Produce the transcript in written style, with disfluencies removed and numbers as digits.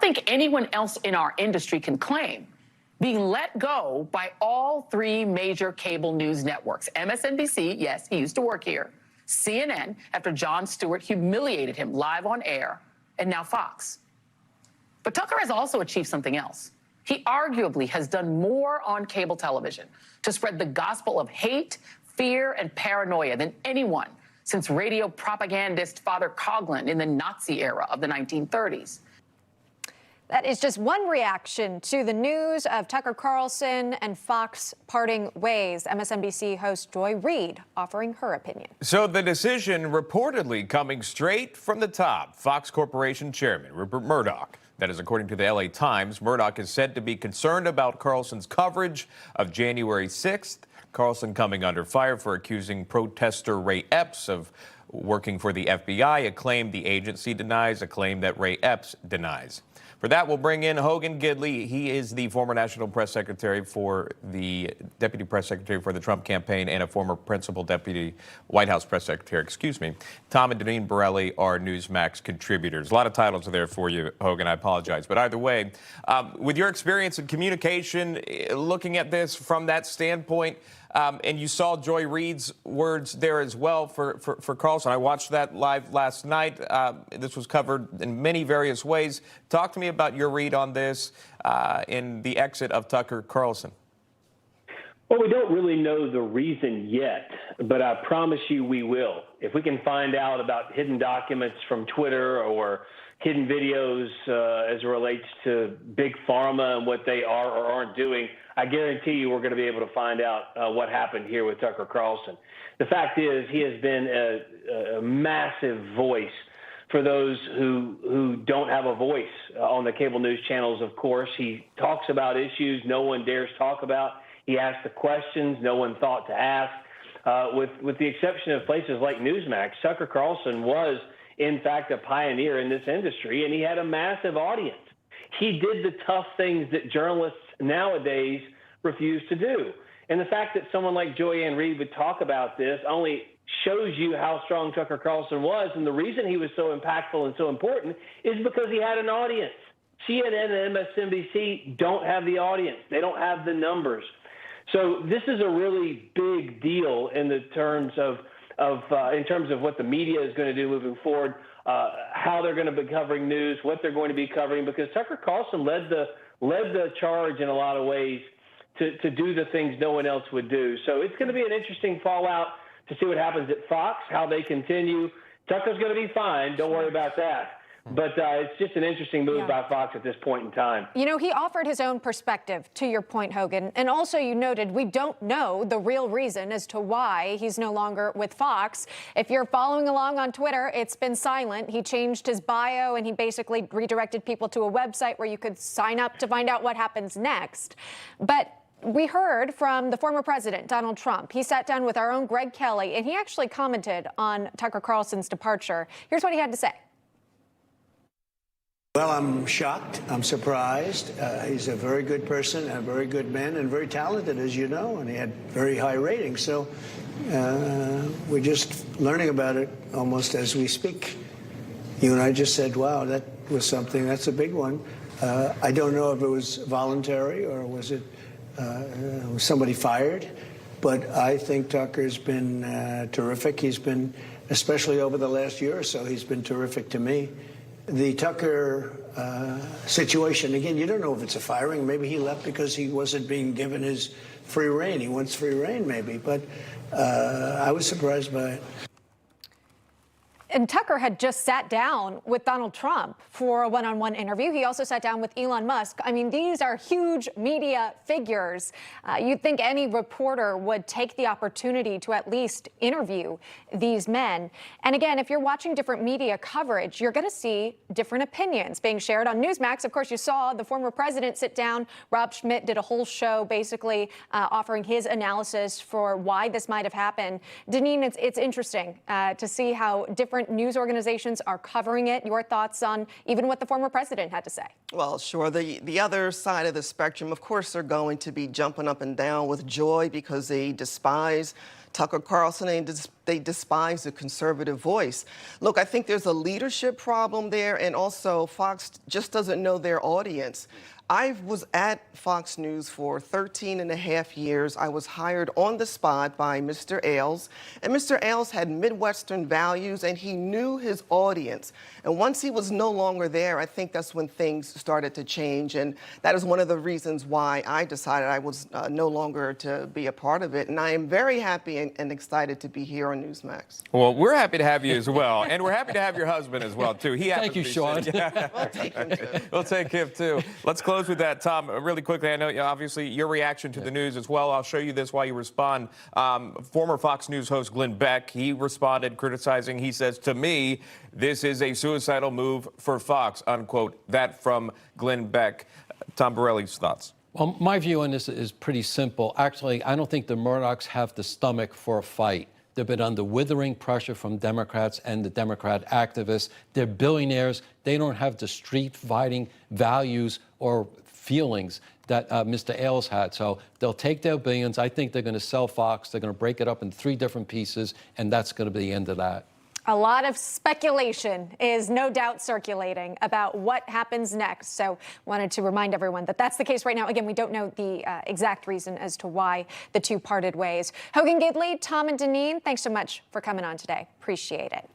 think anyone else in our industry can claim being let go by all three major cable news networks. MSNBC, yes, he used to work here. CNN, after Jon Stewart humiliated him live on air, and now Fox. But Tucker has also achieved something else. He arguably has done more on cable television to spread the gospel of hate, fear, and paranoia than anyone since radio propagandist Father Coughlin in the Nazi era of the 1930s. That is just one reaction to the news of Tucker Carlson and Fox parting ways. MSNBC host Joy Reid offering her opinion. So the decision reportedly coming straight from the top. Fox Corporation Chairman Rupert Murdoch. That is according to the LA Times. Murdoch is said to be concerned about Carlson's coverage of January 6th. Carlson coming under fire for accusing protester Ray Epps of working for the FBI, a claim the agency denies, a claim that Ray Epps denies. For that, we'll bring in Hogan Gidley. He is the former National Press Secretary for the Deputy Press Secretary for the Trump campaign and a former Principal Deputy White House Press Secretary, excuse me. Tom and Deneen Borelli are Newsmax contributors. A lot of titles are there for you, Hogan. I apologize. But either way, with your experience in communication, looking at this from that standpoint, and you saw Joy Reid's words there as well for Carlson. I watched that live last night. This was covered in many various ways. Talk to me about your read on this in the exit of Tucker Carlson. Well, we don't really know the reason yet, but I promise you we will. If we can find out about hidden documents from Twitter or hidden videos as it relates to Big Pharma and what they are or aren't doing, I guarantee you we're going to be able to find out what happened here with Tucker Carlson. The fact is he has been a massive voice for those who don't have a voice on the cable news channels, of course. He talks about issues no one dares talk about. He asks the questions no one thought to ask. With the exception of places like Newsmax, Tucker Carlson was, in fact, a pioneer in this industry, and he had a massive audience. He did the tough things that journalists nowadays refuse to do. And the fact that someone like Joy Reid would talk about this only shows you how strong Tucker Carlson was. And the reason he was so impactful and so important is because he had an audience. CNN and MSNBC don't have the audience. They don't have the numbers. So this is a really big deal in the terms of what the media is going to do moving forward, how they're going to be covering news, what they're going to be covering, because Tucker Carlson led the charge in a lot of ways to do the things no one else would do. So it's going to be an interesting fallout to see what happens at Fox, how they continue. Tucker's going to be fine. Don't worry about that. But it's just an interesting move by Fox at this point in time. You know, he offered his own perspective, to your point, Hogan. And also, you noted, we don't know the real reason as to why he's no longer with Fox. If you're following along on Twitter, it's been silent. He changed his bio, and he basically redirected people to a website where you could sign up to find out what happens next. But we heard from the former president, Donald Trump. He sat down with our own Greg Kelly, and he actually commented on Tucker Carlson's departure. Here's what he had to say. Well, I'm shocked. I'm surprised. He's a very good person, a very good man, and very talented, as you know, and he had very high ratings. So we're just learning about it almost as we speak. You and I just said, wow, that was something. That's a big one. I don't know if it was voluntary or was it was somebody fired, but I think Tucker's been terrific. He's been, especially over the last year or so, he's been terrific to me. The Tucker situation, again, you don't know if it's a firing. Maybe he left because he wasn't being given his free rein. He wants free rein, maybe. But I was surprised by it. And Tucker had just sat down with Donald Trump for a one-on-one interview. He also sat down with Elon Musk. I mean, these are huge media figures. You'd think any reporter would take the opportunity to at least interview these men. And again, if you're watching different media coverage, you're going to see different opinions being shared on Newsmax. Of course, you saw the former president sit down. Rob Schmidt did a whole show basically offering his analysis for why this might have happened. Deneen, it's interesting to see how different news organizations are covering it. Your thoughts on even what the former president had to say? Well, sure. The other side of the spectrum, of course, they're going to be jumping up and down with joy because they despise Tucker Carlson, and they despise the conservative voice. Look, I think there's a leadership problem there, and also Fox just doesn't know their audience. I was at Fox News for 13 and a half years. I was hired on the spot by Mr. Ailes, and Mr. Ailes had Midwestern values, and he knew his audience. And once he was no longer there, I think that's when things started to change, and that is one of the reasons why I decided I was no longer to be a part of it. And I am very happy and excited to be here on Newsmax. Well, we're happy to have you as well, and we're happy to have your husband as well, too. Thank you, Sean. We'll take him too. We'll take him, too. Let's close with that, Tom, really quickly. I know, obviously, your reaction to the news as well. I'll show you this while you respond. Former Fox News host Glenn Beck, he responded criticizing, he says, "To me, this is a suicidal move for Fox," unquote. That from Glenn Beck. Tom Borelli's thoughts. Well, my view on this is pretty simple. Actually, I don't think the Murdochs have the stomach for a fight. They've been under withering pressure from Democrats and the Democrat activists. They're billionaires. They don't have the street-fighting values or feelings that Mr. Ailes had. So they'll take their billions. I think they're going to sell Fox. They're going to break it up in 3 different pieces, and that's going to be the end of that. A lot of speculation is no doubt circulating about what happens next. So wanted to remind everyone that that's the case right now. Again, we don't know the exact reason as to why the two parted ways. Hogan Gidley, Tom and Deneen, thanks so much for coming on today. Appreciate it.